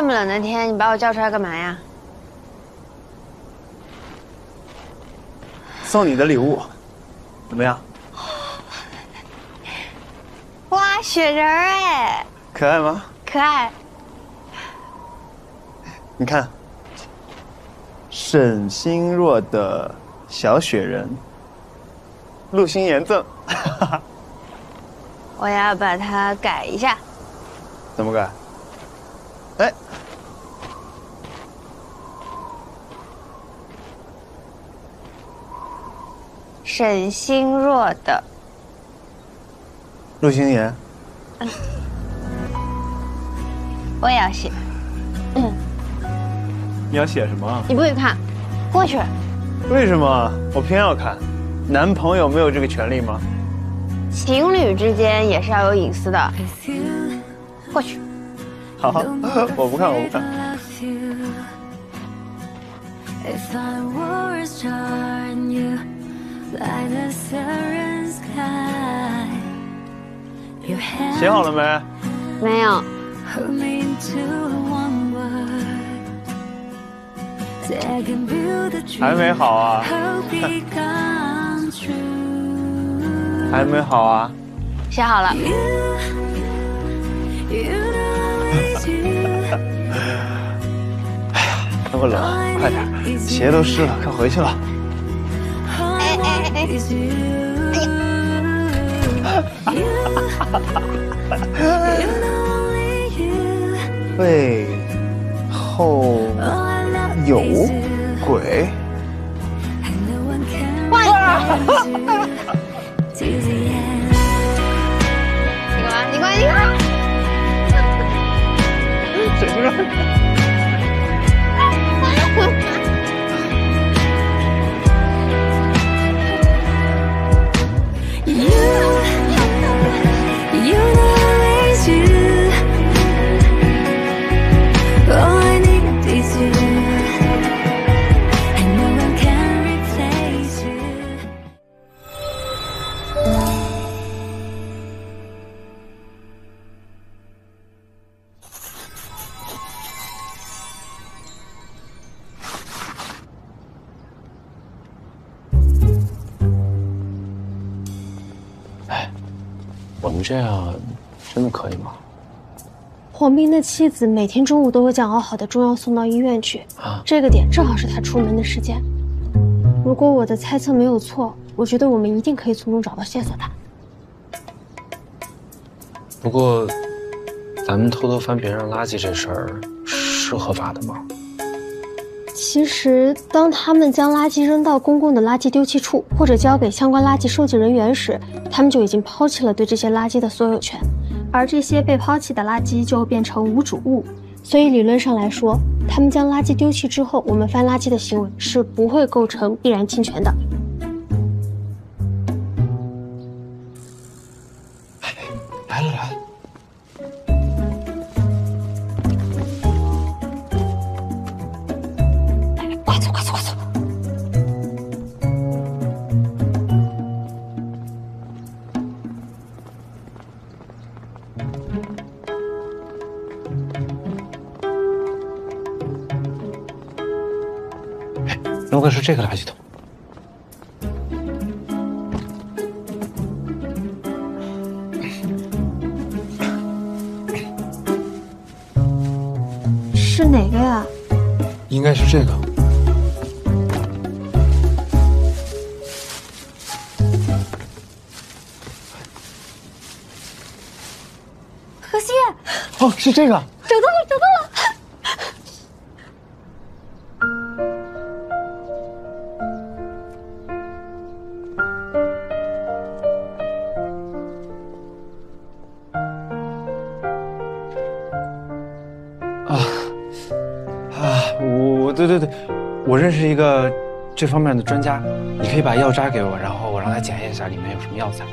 这么冷的天，你把我叫出来干嘛呀？送你的礼物，怎么样？哇，雪人哎，可爱吗？可爱。你看，沈星若的小雪人，陆星言赠。我要把它改一下。怎么改？哎，沈星若的陆星言。我也要写。你要写什么？你不许看，过去。为什么我偏要看？男朋友没有这个权利吗？情侣之间也是要有隐私的。过去。好，我不看，我不看。写好了没？没有。还没好啊？还没好啊？写好了。哎呀，那么冷，快点，鞋都湿了，快回去了。哎哎哎哎！背后有鬼。哇！你过来，你过来。沈星若。我们这样真的可以吗？黄斌的妻子每天中午都会将熬好的中药送到医院去，这个点正好是他出门的时间。如果我的猜测没有错，我觉得我们一定可以从中找到线索的。不过，咱们偷偷翻别人垃圾这事儿是合法的吗？其实，当他们将垃圾扔到公共的垃圾丢弃处，或者交给相关垃圾收集人员时，他们就已经抛弃了对这些垃圾的所有权，而这些被抛弃的垃圾就变成无主物。所以理论上来说，他们将垃圾丢弃之后，我们翻垃圾的行为是不会构成必然侵权的。来了来了。快走快走快走！扔的是这个垃圾桶。是哪个呀？应该是这个。何西，哦，是这个。找到了，找到了！对，我认识一个这方面的专家，你可以把药渣给我，然后我让他检验一下里面有什么药材。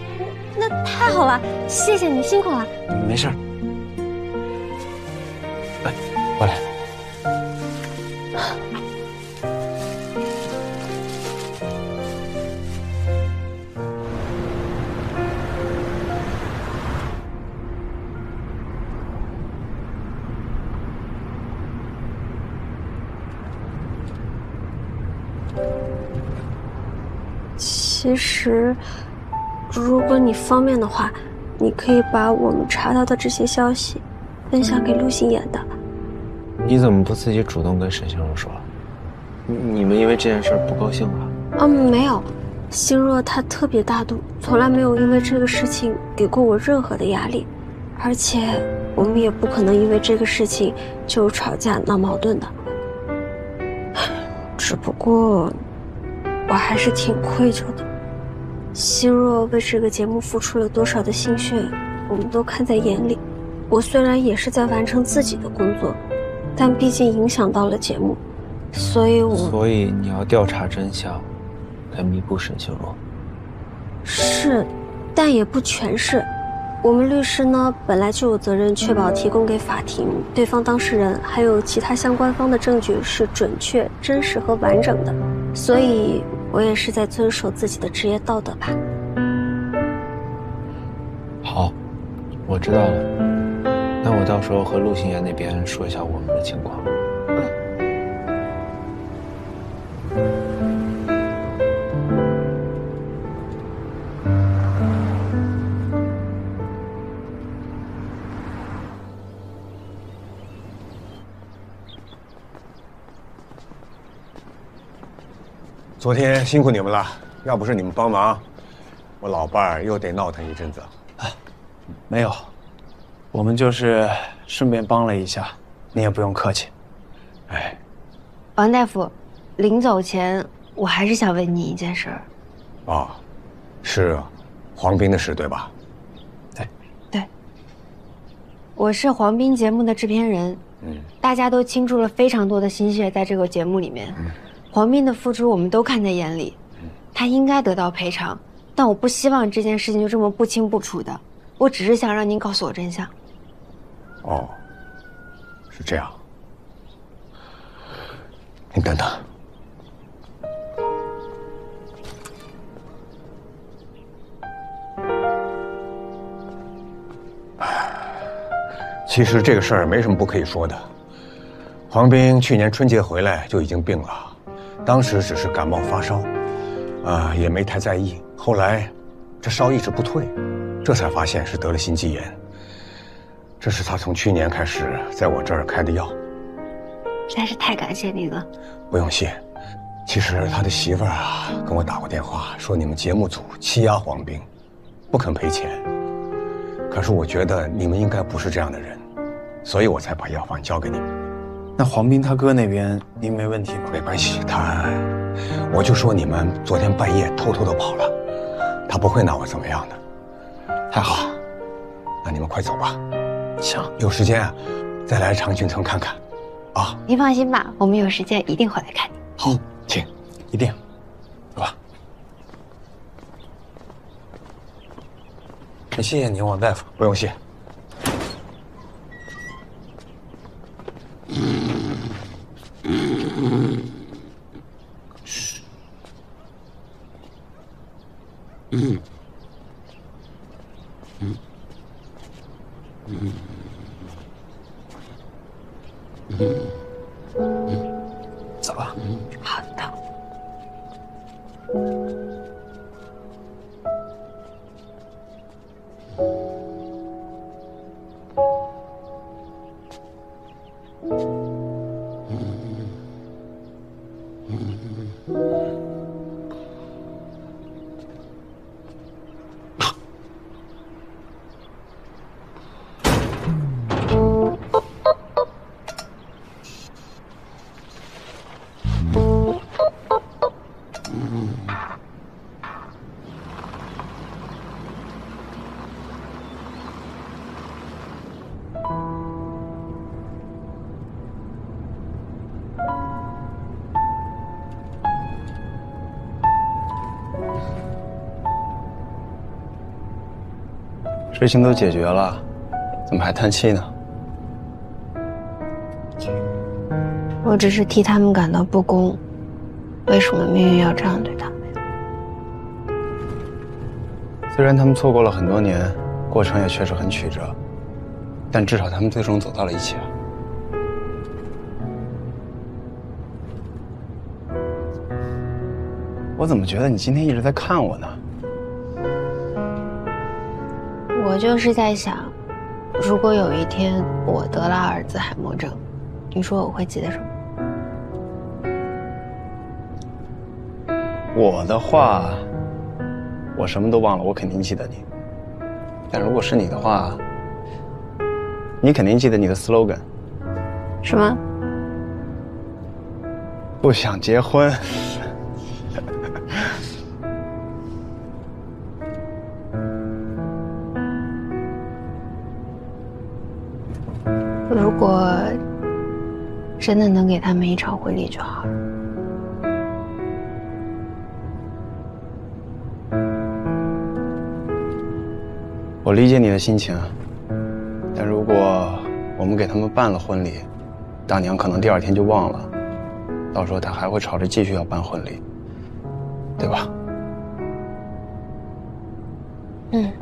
那太好了，谢谢你，辛苦了。没事儿。哎，过来。其实，如果你方便的话，你可以把我们查到的这些消息分享给陆星言的。你怎么不自己主动跟沈星若说？你们因为这件事不高兴了？没有，星若她特别大度，从来没有因为这个事情给过我任何的压力，而且我们也不可能因为这个事情就吵架闹矛盾的。只不过，我还是挺愧疚的。星若为这个节目付出了多少的心血，我们都看在眼里。我虽然也是在完成自己的工作，但毕竟影响到了节目，所以你要调查真相，来弥补沈星若。是，但也不全是。我们律师呢，本来就有责任确保提供给法庭、对方当事人还有其他相关方的证据是准确、真实和完整的，所以我也是在遵守自己的职业道德吧。好，我知道了。那我到时候和陆星言那边说一下我们的情况。昨天辛苦你们了，要不是你们帮忙，我老伴儿又得闹腾一阵子。没有，我们就是顺便帮了一下，你也不用客气。哎，王大夫，临走前我还是想问你一件事儿。哦，是黄斌的事对吧？对，我是黄斌节目的制片人，大家都倾注了非常多的心血在这个节目里面。黄斌的付出我们都看在眼里，他应该得到赔偿，但我不希望这件事情就这么不清不楚的，我只是想让您告诉我真相。哦，是这样。你等等。其实这个事儿没什么不可以说的。黄斌去年春节回来就已经病了。当时只是感冒发烧，也没太在意。后来，这烧一直不退，这才发现是得了心肌炎。这是他从去年开始在我这儿开的药。实在是太感谢您了。不用谢。其实他的媳妇儿跟我打过电话，说你们节目组欺压黄斌，不肯赔钱。可是我觉得你们应该不是这样的人，所以我才把药方交给你们。那黄斌他哥那边您没问题吗？没关系，我就说你们昨天半夜偷偷的跑了，他不会拿我怎么样的。太好，那你们快走吧。行，有时间再来长青城看看，啊。您放心吧，我们有时间一定会来看你。好，请，一定，走吧。谢谢你，王大夫。不用谢。走吧。好的。事情都解决了，怎么还叹气呢？我只是替他们感到不公，为什么命运要这样对他们？虽然他们错过了很多年，过程也确实很曲折，但至少他们最终走到了一起啊。我怎么觉得你今天一直在看我呢？我就是在想，如果有一天我得了阿尔兹海默症，你说我会记得什么？我的话，我什么都忘了，我肯定记得你。但如果是你的话，你肯定记得你的 slogan。什么？不想结婚。如果真的能给他们一场婚礼就好了。我理解你的心情，但如果我们给他们办了婚礼，大娘可能第2天就忘了，到时候她还会吵着继续要办婚礼，对吧？嗯。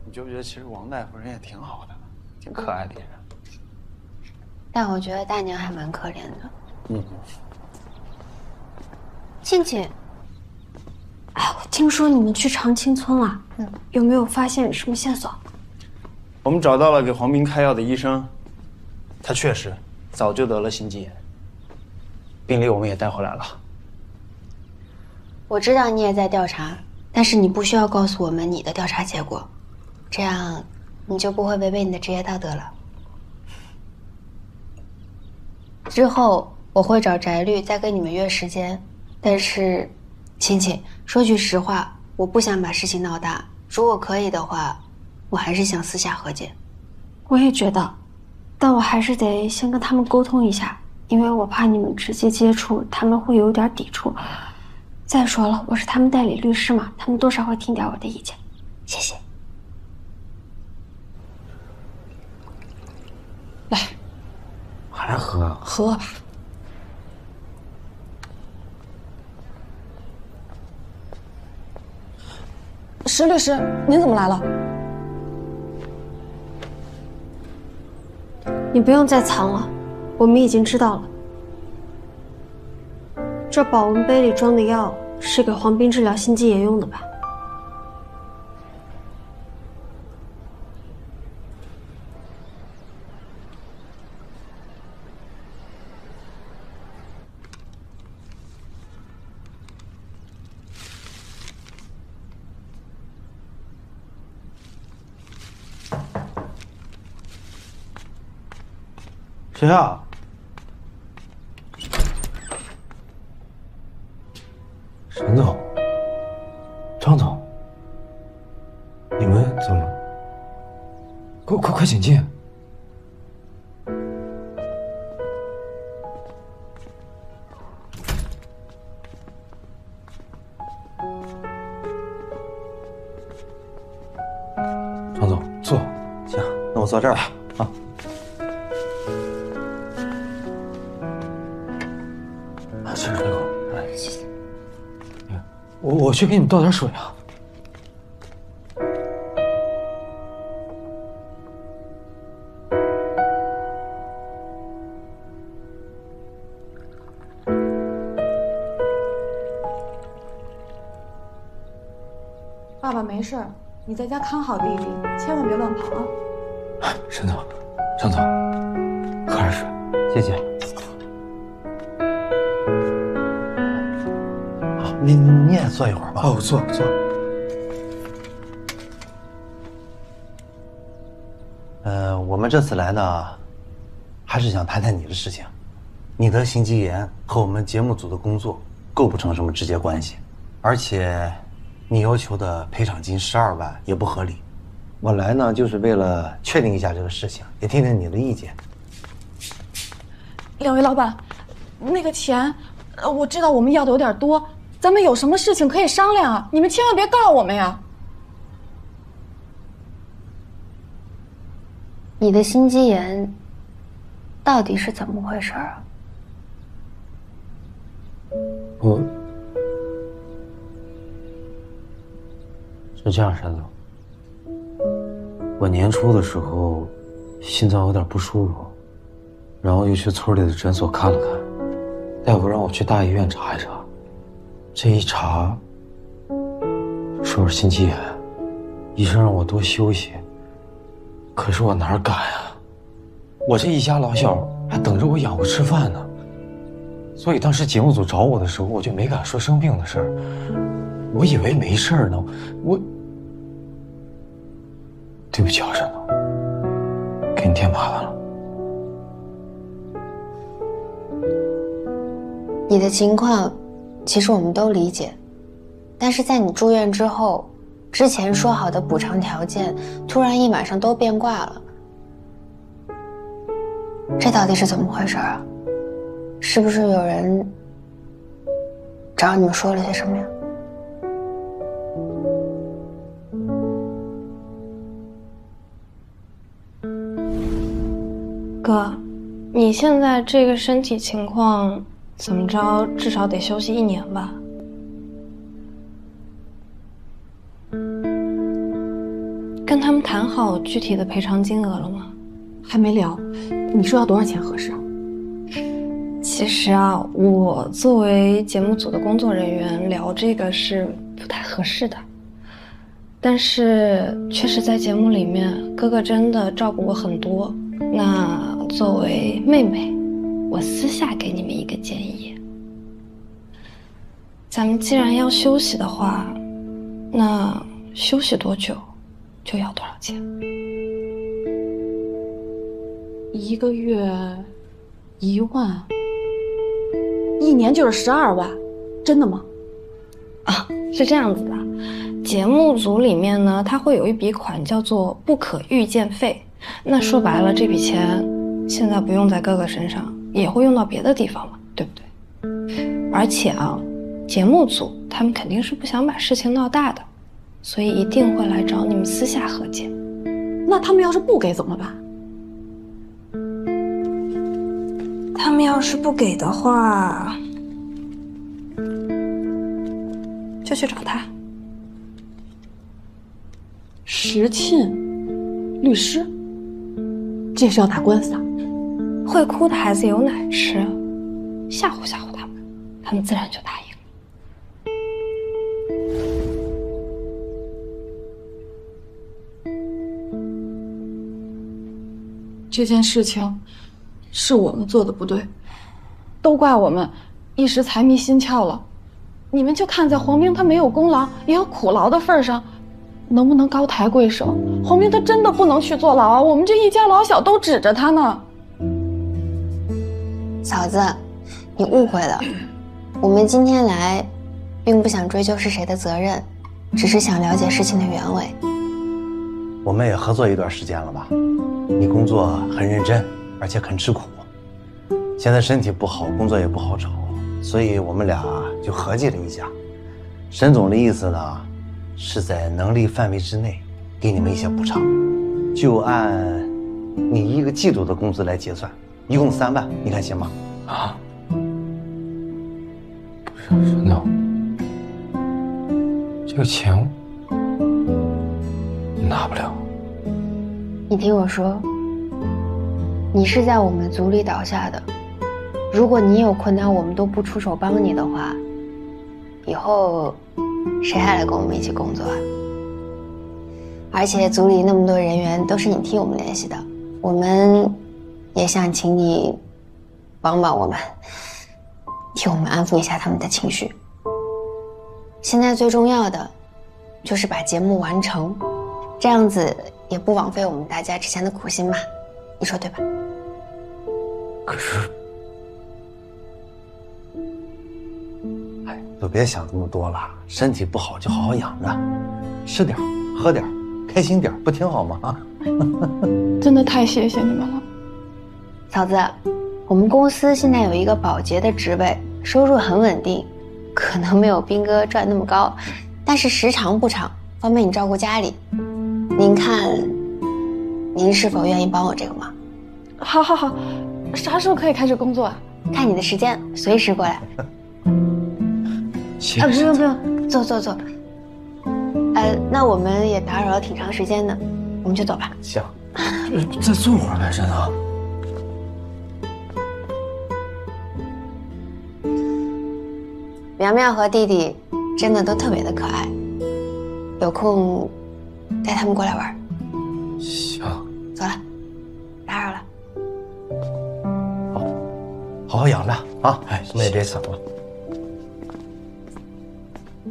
你觉不觉得其实王大夫人也挺好的，挺可爱的一人？但我觉得大娘还蛮可怜的。嗯。庆庆，哎，我听说你们去长青村了，有没有发现什么线索？我们找到了给黄斌开药的医生，他确实早就得了心肌炎，病历我们也带回来了。我知道你也在调查，但是你不需要告诉我们你的调查结果，这样你就不会违背你的职业道德了。之后我会找翟律再跟你们约时间，但是，青青，说句实话，我不想把事情闹大。如果可以的话，我还是想私下和解。我也觉得，但我还是得先跟他们沟通一下，因为我怕你们直接接触，他们会有点抵触。再说了，我是他们代理律师嘛，他们多少会听点我的意见。谢谢。来，还喝？喝吧。石律师，您怎么来了？你不用再藏了，我们已经知道了。这保温杯里装的药是给黄斌治疗心肌炎用的吧？谁啊？沈总，张总，你们怎么？快请进。张总，坐。行，那我坐这儿吧。啊。谢谢水果。哎，谢谢。我去给你们倒点水啊。爸爸没事，你在家看好弟弟，千万别乱跑啊。沈总，张总，喝点水。谢谢。好，你也坐一会儿吧。哦，我坐。我们这次来呢，还是想谈谈你的事情。你得心肌炎和我们节目组的工作构不成什么直接关系，而且你要求的赔偿金12万也不合理。我来呢，就是为了确定一下这个事情，也听听你的意见。两位老板，那个钱，我知道我们要的有点多，咱们有什么事情可以商量啊？你们千万别告我们呀！你的心肌炎到底是怎么回事啊？是这样，山总，我年初的时候心脏有点不舒服，然后又去村里的诊所看了看，大夫让我去大医院查一查，这一查说是心肌炎，医生让我多休息，可是我哪敢呀？我这一家老小还等着我养活吃饭呢，所以当时节目组找我的时候，我就没敢说生病的事儿，我以为没事儿呢，对不起啊，山总，给你添麻烦了。你的情况，其实我们都理解，但是在你住院之后，之前说好的补偿条件，突然一晚上都变卦了，这到底是怎么回事啊？是不是有人找你们说了些什么呀？哥，你现在这个身体情况，怎么着至少得休息1年吧？跟他们谈好具体的赔偿金额了吗？还没聊，你说要多少钱合适啊？其实啊，我作为节目组的工作人员聊这个是不太合适的，但是确实在节目里面，哥哥真的照顾我很多。那作为妹妹，我私下给你们一个建议，咱们既然要休息的话，那休息多久就要多少钱？1个月1万，1年就是12万，真的吗？啊，是这样子的，节目组里面呢，它会有一笔款叫做不可预见费。那说白了，这笔钱现在不用在哥哥身上，也会用到别的地方嘛，对不对？而且啊，节目组他们肯定是不想把事情闹大的，所以一定会来找你们私下和解。那他们要是不给怎么办？他们要是不给的话，就去找他。石沁律师，这是要打官司啊？会哭的孩子有奶吃，吓唬吓唬他们，他们自然就答应了。这件事情是我们做的不对，都怪我们一时财迷心窍了。你们就看在黄冰他没有功劳也有苦劳的份上，能不能高抬贵手？黄冰他真的不能去坐牢啊！我们这一家老小都指着他呢。嫂子，你误会了，我们今天来，并不想追究是谁的责任，只是想了解事情的原委。我们也合作一段时间了吧？你工作很认真，而且肯吃苦。现在身体不好，工作也不好找，所以我们俩就合计了一下。沈总的意思呢，是在能力范围之内给你们一些补偿，就按你1个季度的工资来结算，一共3万，你看行吗？啊？不是，沈总，这个钱拿不了。你听我说，你是在我们组里倒下的，如果你有困难我们都不出手帮你的话，以后谁还来跟我们一起工作啊？而且组里那么多人员都是你替我们联系的，我们也想请你帮帮我们，替我们安抚一下他们的情绪。现在最重要的就是把节目完成，这样子也不枉费我们大家之前的苦心嘛，你说对吧？可是，哎，都别想这么多了，身体不好就好好养着，吃点喝点，开心点，不挺好吗？真的太谢谢你们了。嫂子，我们公司现在有一个保洁的职位，收入很稳定，可能没有斌哥赚那么高，但是时长不长，方便你照顾家里。您看，您是否愿意帮我这个忙？好，啥时候可以开始工作啊？看你的时间，随时过来。不用不用，坐坐坐。那我们也打扰了挺长时间的，我们就走吧。行，再坐会儿呗，山头。苗苗和弟弟真的都特别的可爱，有空带他们过来玩。行，走了，打扰了。好好养着啊！哎，什么也别想了。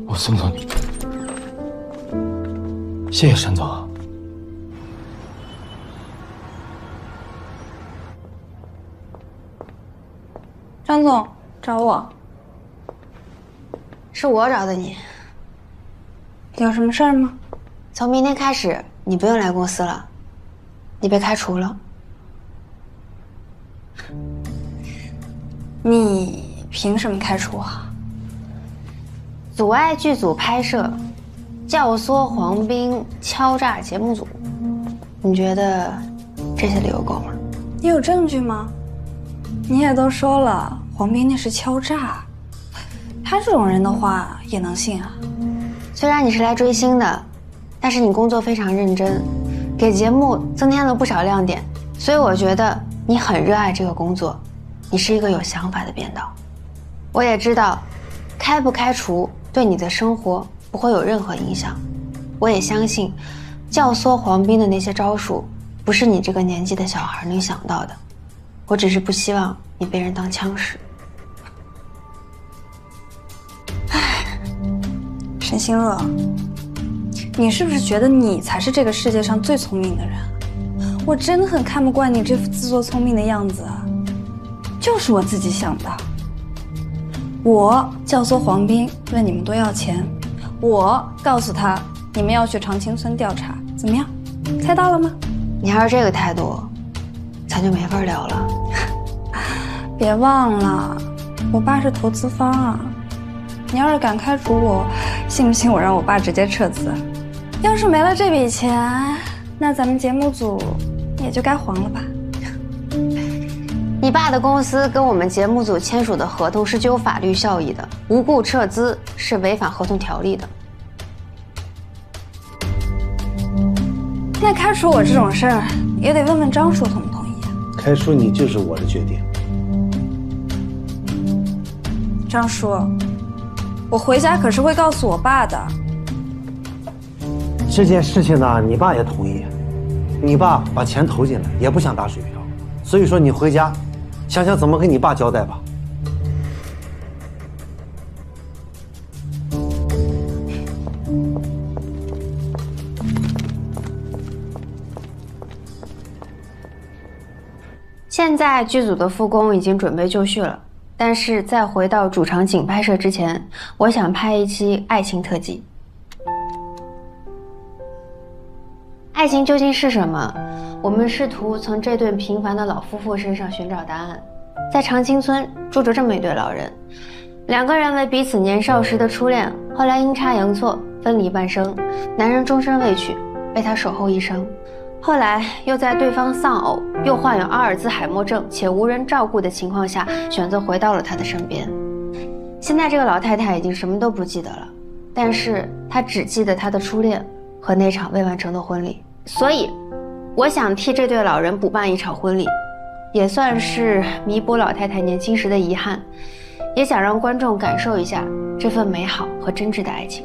我送送你。谢谢山总。张总找我，是我找的你。有什么事儿吗？从明天开始，你不用来公司了，你被开除了。你凭什么开除我？阻碍剧组拍摄，教唆黄斌敲诈节目组，你觉得这些理由够吗？你有证据吗？你也都说了，黄斌那是敲诈，他这种人的话也能信啊？虽然你是来追星的，但是你工作非常认真，给节目增添了不少亮点，所以我觉得你很热爱这个工作，你是一个有想法的编导。我也知道，开不开除对你的生活不会有任何影响。我也相信，教唆黄斌的那些招数，不是你这个年纪的小孩能想到的。我只是不希望你被人当枪使。沈星乐，你是不是觉得你才是这个世界上最聪明的人？我真的很看不惯你这副自作聪明的样子。就是我自己想的，我教唆黄斌问你们多要钱，我告诉他你们要去长青村调查，怎么样？猜到了吗？你要是这个态度，咱就没法聊了。别忘了，我爸是投资方啊。你要是敢开除我，信不信我让我爸直接撤资？要是没了这笔钱，那咱们节目组也就该黄了吧？你爸的公司跟我们节目组签署的合同是具有法律效益的，无故撤资是违反合同条例的。那开除我这种事儿，也得问问张叔同不同意啊？开除你就是我的决定。张叔，我回家可是会告诉我爸的。这件事情呢，你爸也同意，你爸把钱投进来，也不想打水漂，所以说你回家，想想怎么跟你爸交代吧。现在剧组的复工已经准备就绪了，但是在回到主场景拍摄之前，我想拍一期爱情特辑。爱情究竟是什么？我们试图从这对平凡的老夫妇身上寻找答案。在长青村住着这么一对老人，两个人为彼此年少时的初恋，后来阴差阳错分离半生，男人终身未娶，被他守候一生。后来又在对方丧偶，又患有阿尔兹海默症且无人照顾的情况下，选择回到了他的身边。现在这个老太太已经什么都不记得了，但是她只记得她的初恋和那场未完成的婚礼。所以我想替这对老人补办一场婚礼，也算是弥补老太太年轻时的遗憾，也想让观众感受一下这份美好和真挚的爱情。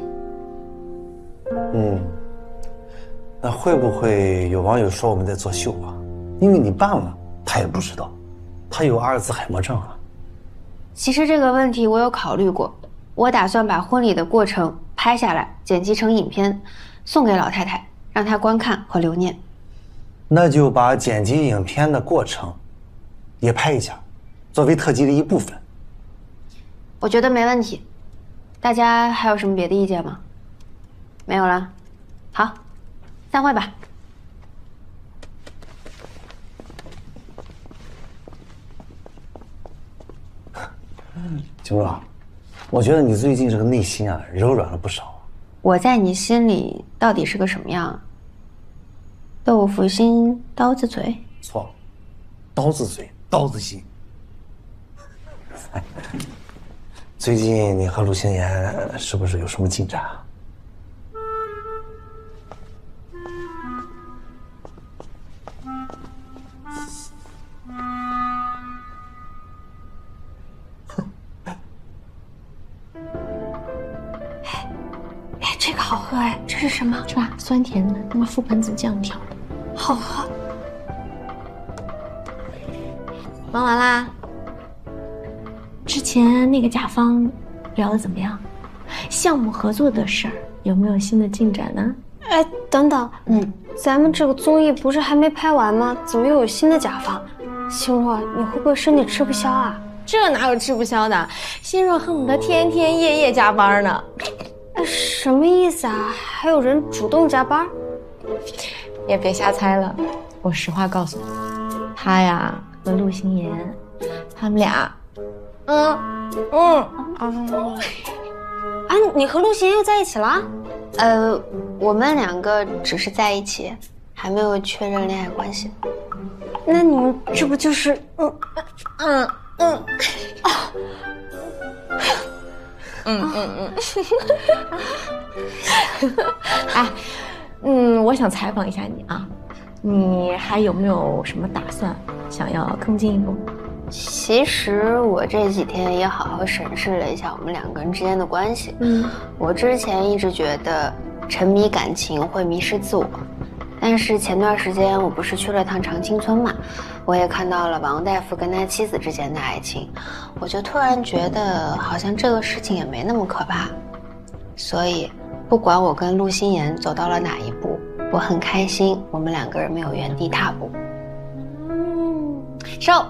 那会不会有网友说我们在作秀啊？因为你办了，他也不知道，他有阿尔兹海默症啊。其实这个问题我有考虑过，我打算把婚礼的过程拍下来，剪辑成影片，送给老太太，让她观看和留念。那就把剪辑影片的过程也拍一下，作为特辑的一部分。我觉得没问题。大家还有什么别的意见吗？没有了。好，散会吧。晴若，我觉得你最近这个内心啊柔软了不少。我在你心里到底是个什么样啊？豆腐心，刀子嘴？错，刀子嘴，刀子心。最近你和陆星言是不是有什么进展啊？哎，这个好喝哎，这是什么？是吧？酸甜的，用覆盆子酱调的，好喝。忙完啦？之前那个甲方聊得怎么样？项目合作的事儿有没有新的进展呢？哎，等等，咱们这个综艺不是还没拍完吗？怎么又有新的甲方？心若，你会不会身体吃不消啊？这哪有吃不消的？心若恨不得天天夜夜加班呢。什么意思啊？还有人主动加班？也别瞎猜了，我实话告诉你，他呀和陆星言，他们俩，啊，你和陆星言又在一起了？我们两个只是在一起，还没有确认恋爱关系。那你们这不就是哎，我想采访一下你啊，你还有没有什么打算，想要更进一步？其实我这几天也好好审视了一下我们两个人之间的关系。我之前一直觉得沉迷感情会迷失自我，但是前段时间我不是去了趟长青村嘛，我也看到了王大夫跟他妻子之间的爱情，我就突然觉得好像这个事情也没那么可怕。所以不管我跟陆星言走到了哪一步，我很开心我们两个人没有原地踏步。收。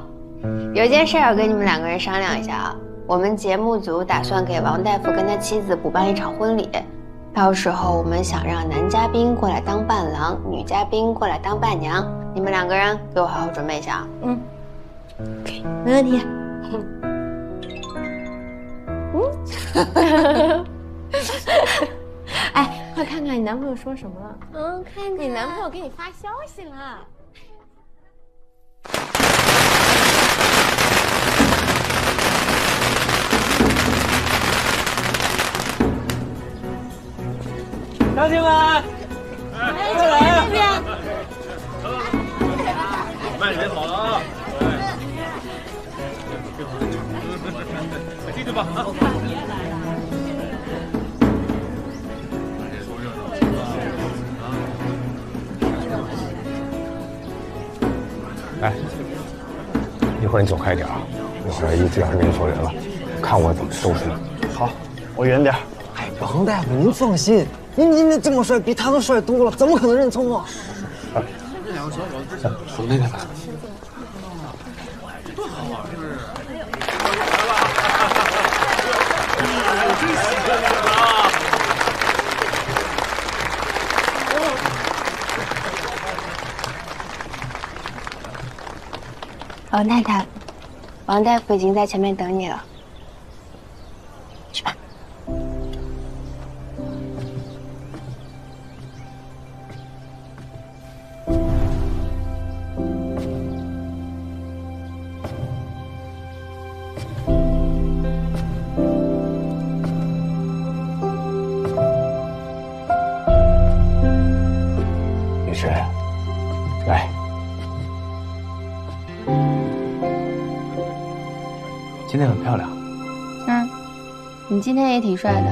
有件事要跟你们两个人商量一下啊，我们节目组打算给王大夫跟他妻子补办一场婚礼，到时候我们想让男嘉宾过来当伴郎，女嘉宾过来当伴娘，你们两个人给我好好准备一下啊。OK， 没问题。哎，快看看你男朋友说什么了？看你男朋友给你发消息了。乡亲们，快来啊！慢点好了啊！进去吧啊！哎，一会儿你走开点啊，一会儿一直要是认错人了，看我怎么收拾你。好，我远点。哎，王大夫，您放心，您今天这么帅，比他都帅多了，怎么可能认错啊？走那边来。王太太，王大夫已经在前面等你了，去吧。女士，来。今天很漂亮。你今天也挺帅的。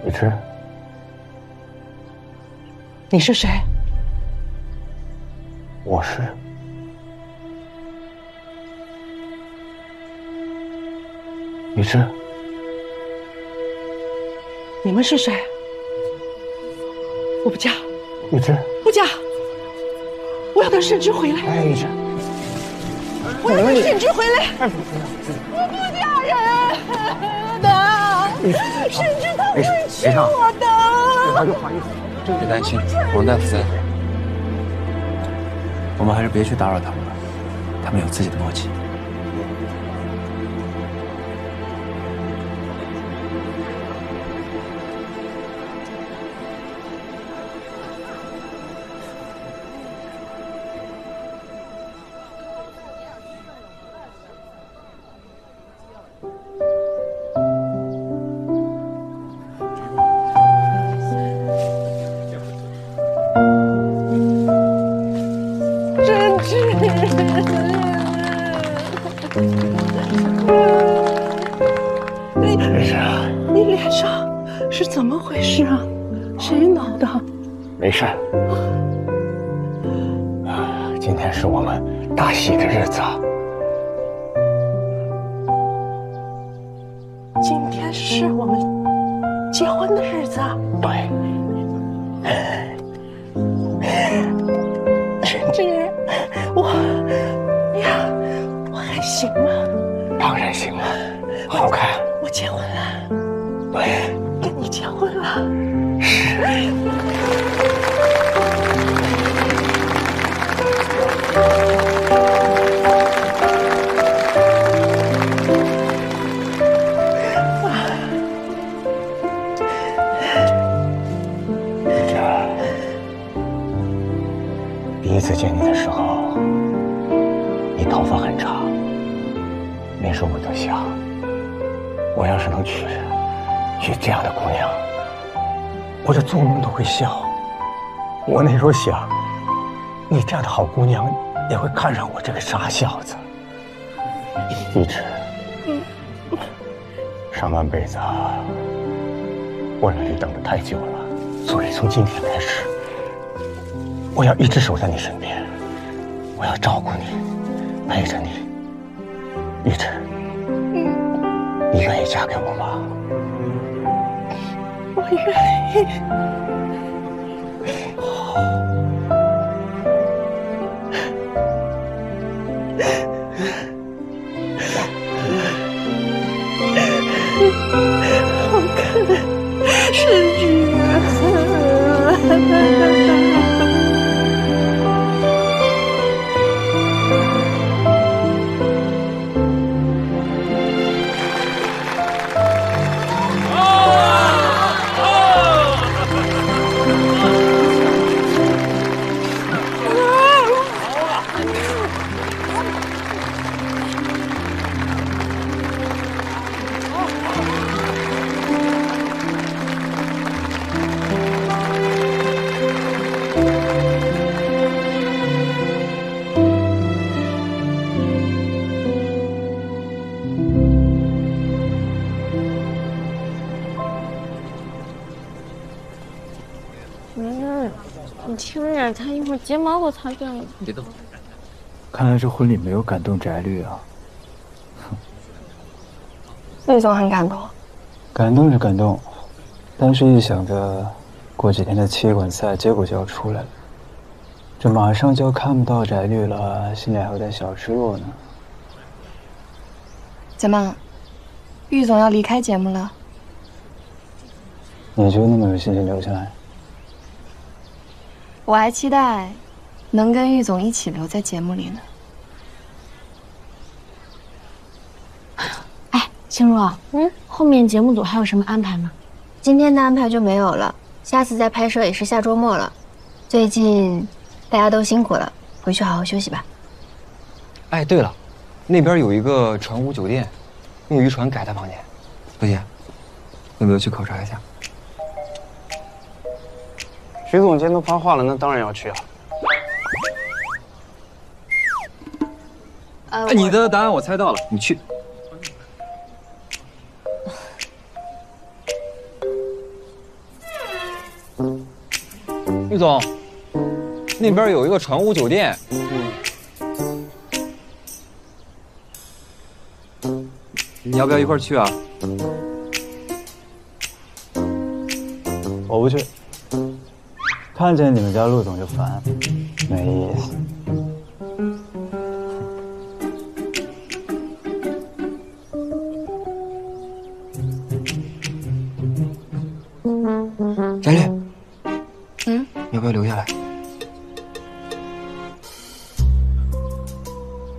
你吃。你是谁？我是。你是。你们是谁？我不嫁，玉芝，不嫁！我要等沈之回来。哎，玉芝，我要等沈之回来。我不嫁人的，沈之他会娶我的。别担心，王大夫在。我们还是别去打扰他们了，他们有自己的默契。你脸上是怎么回事啊？谁挠的？没事。今天是我们大喜的日子。今天是我们结婚的日子。对。甚至我还行吗？当然行了，好看。我结婚了。对，跟你结婚了。是。第一次见你的时候，你头发很长。那时候我就想，我要是能娶这样的姑娘，我这做梦都会笑。我那时候想，你这样的好姑娘也会看上我这个傻小子。一直，上半辈子我让你等得太久了，所以从今天开始，我要一直守在你身边，我要照顾你，陪着你。玉芝，你愿意嫁给我吗？我愿意。好看，是女你轻点，他一会儿睫毛都擦掉了。别动。看来这婚礼没有感动翟律啊。魏总很感动。感动是感动，但是一想着过几天的七馆赛结果就要出来了，这马上就要看不到翟律了，心里还有点小失落呢。怎么，玉总要离开节目了？你就那么有信心留下来？我还期待能跟玉总一起留在节目里呢。哎，心如，后面节目组还有什么安排吗？今天的安排就没有了，下次再拍摄也是下周末了。最近大家都辛苦了，回去好好休息吧。哎，对了，那边有一个船坞酒店，用渔船改的房间，不姐，要不要去考察一下？徐总监都发话了，那当然要去啊。你的答案我猜到了，你去。玉总，那边有一个船坞酒店。你要不要一块儿去啊？我不去。看见你们家陆总就烦，没意思。翟律，要不要留下来？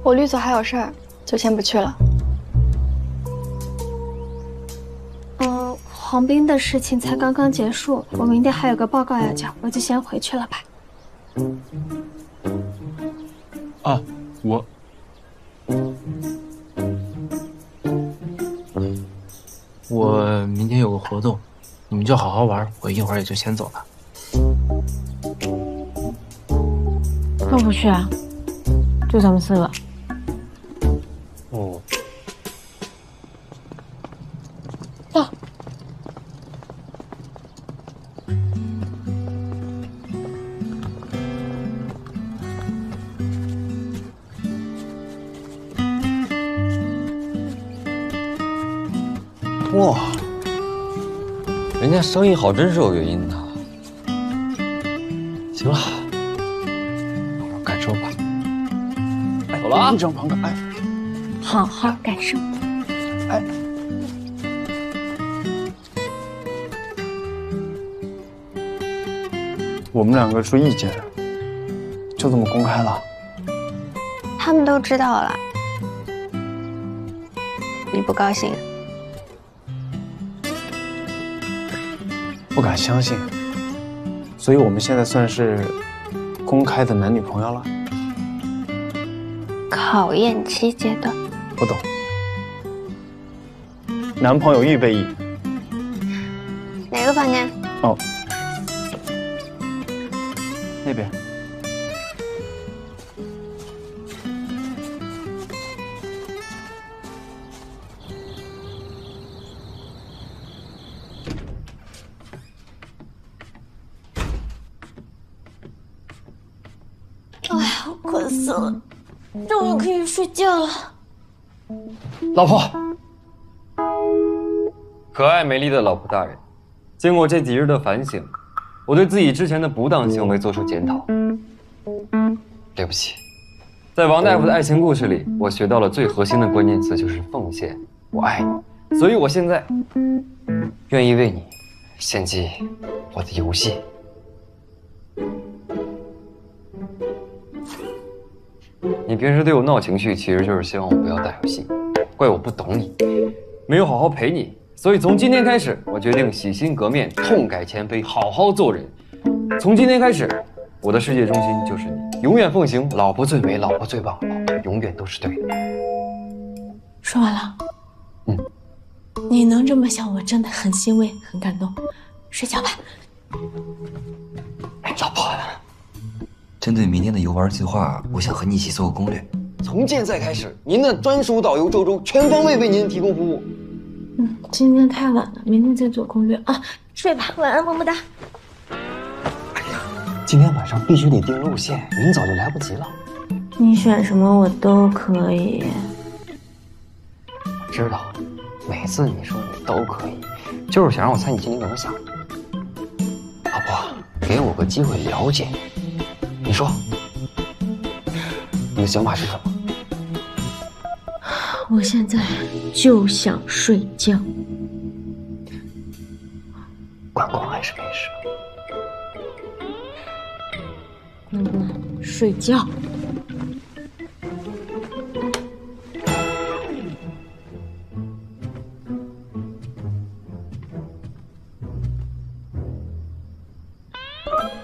我律总还有事儿，就先不去了。黄斌的事情才刚刚结束，我明天还有个报告要交，我就先回去了吧。啊，我明天有个活动，你们就好好玩，我一会儿也就先走了。都不去啊？就咱们4个？哦。到。哇，人家生意好真是有原因的。行了，好好感受吧。哎，走了啊！一张旁感，哎，好好感受。哎，我们两个说意见，就这么公开了。他们都知道了，你不高兴？不敢相信，所以我们现在算是公开的男女朋友了。考验期阶段，不懂。男朋友预备役。哪个房间？哦，那边。哎呀，我困死了，终于可以睡觉了。老婆，可爱美丽的老婆大人，经过这几日的反省，我对自己之前的不当行为做出检讨。对不起，在王大夫的爱情故事里，我学到了最核心的关键词就是奉献。我爱你，所以我现在愿意为你献祭我的游戏。你平时对我闹情绪，其实就是希望我不要打游戏，怪我不懂你，没有好好陪你。所以从今天开始，我决定洗心革面，痛改前非，好好做人。从今天开始，我的世界中心就是你，永远奉行老婆最美，老婆最棒，老婆永远都是对的。说完了。你能这么想，我真的很欣慰，很感动。睡觉吧。哎，老婆。针对明天的游玩计划，我想和你一起做个攻略。从现在开始，您的专属导游周周全方位为您提供服务。今天太晚了，明天再做攻略啊。睡吧，晚安，么么哒。哎呀，今天晚上必须得定路线，明早就来不及了。你选什么我都可以。我知道，每次你说你都可以，就是想让我猜你心里怎么想。老婆，给我个机会了解你。你说，你的想法是什么？我现在就想睡觉。关关还是没事。关关，睡觉。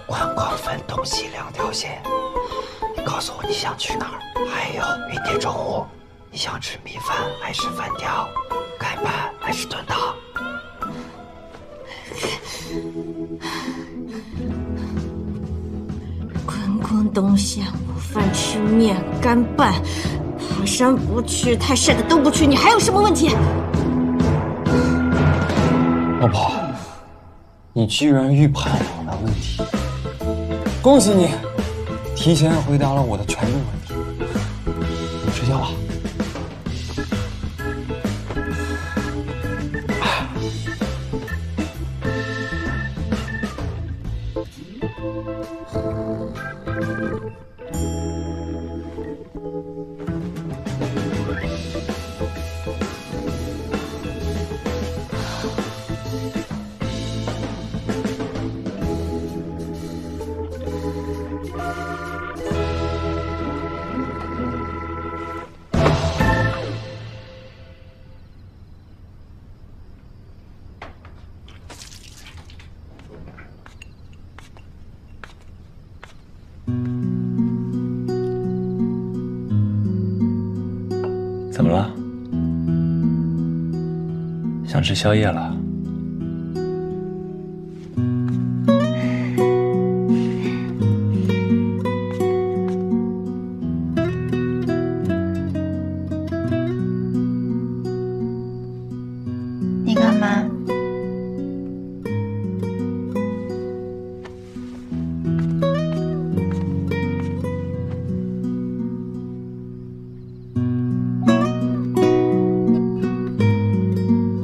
关关分东西两条线，你告诉我你想去哪儿？还有明天中午你想吃米饭还是粉条？盖饭还是炖汤？关关东线，我饭吃面，干拌，爬山不去，太晒的都不去，你还有什么问题？老婆，你居然预判了我的问题，恭喜你，提前回答了我的全部问题。你睡觉吧。怎么了？想吃宵夜了？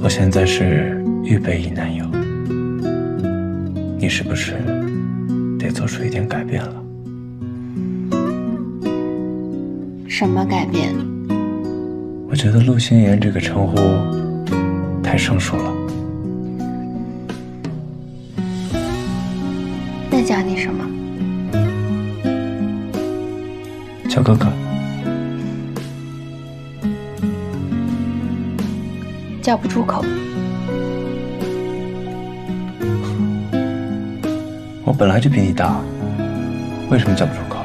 我现在是预备役男友，你是不是得做出一点改变了？什么改变？我觉得陆心言这个称呼太生疏了。再叫你什么？叫哥哥。叫不出口。我本来就比你大，为什么叫不出口？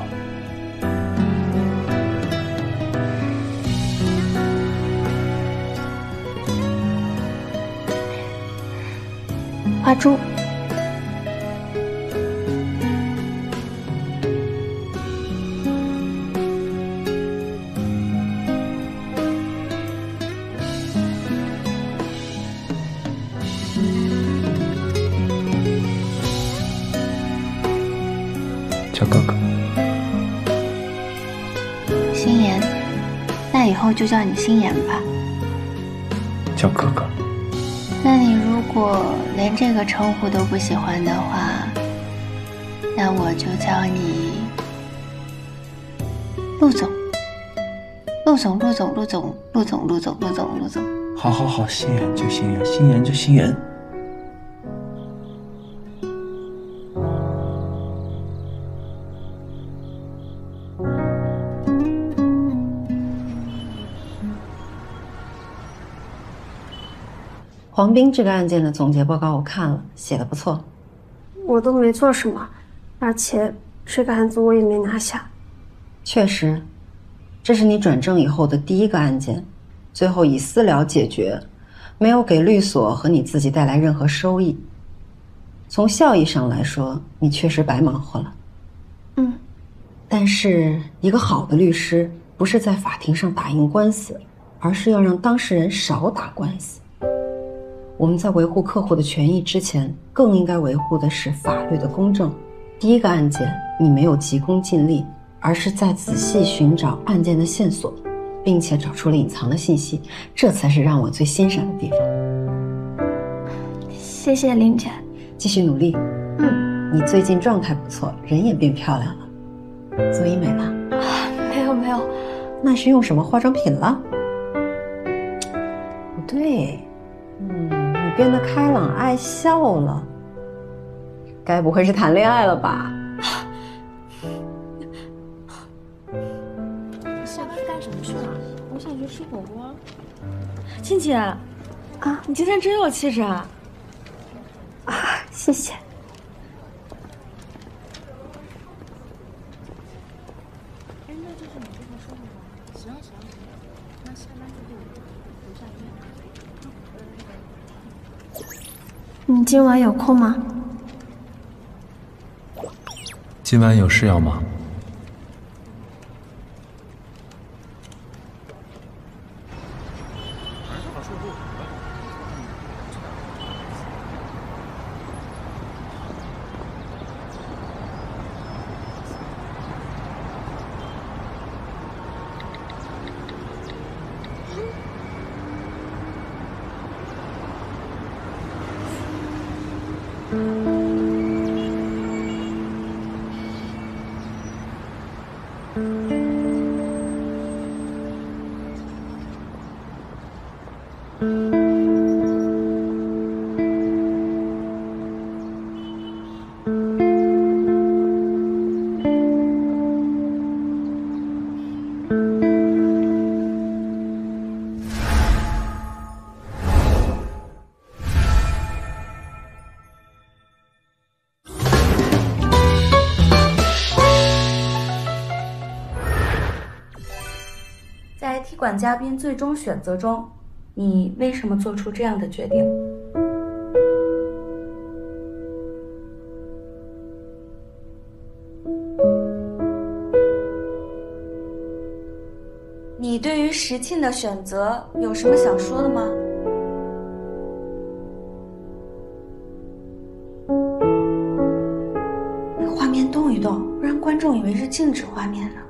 花猪。叫哥哥。心妍，那以后就叫你心妍吧。叫哥哥。那你如果连这个称呼都不喜欢的话，那我就叫你陆总。陆总，陆总，陆总，陆总，陆总，陆总，陆总。好好好，心妍就心妍，心妍就心妍。黄斌这个案件的总结报告我看了，写得不错。我都没做什么，而且这个案子我也没拿下。确实，这是你转正以后的第一个案件，最后以私了解决，没有给律所和你自己带来任何收益。从效益上来说，你确实白忙活了。但是一个好的律师不是在法庭上打赢官司，而是要让当事人少打官司。我们在维护客户的权益之前，更应该维护的是法律的公正。第一个案件你没有急功近利，而是在仔细寻找案件的线索，并且找出了隐藏的信息，这才是让我最欣赏的地方。谢谢林姐。继续努力。你最近状态不错，人也变漂亮了。做医美了？没有没有。那是用什么化妆品了？不对，你变得开朗爱笑了，该不会是谈恋爱了吧？下班干什么去了？我想去吃火锅。亲姐，啊，你今天真有气质啊！谢谢。你今晚有空吗？今晚有事要忙。在踢馆嘉宾最终选择中，你为什么做出这样的决定？你对于石沁的选择有什么想说的吗？画面动一动，不然观众以为是静止画面呢。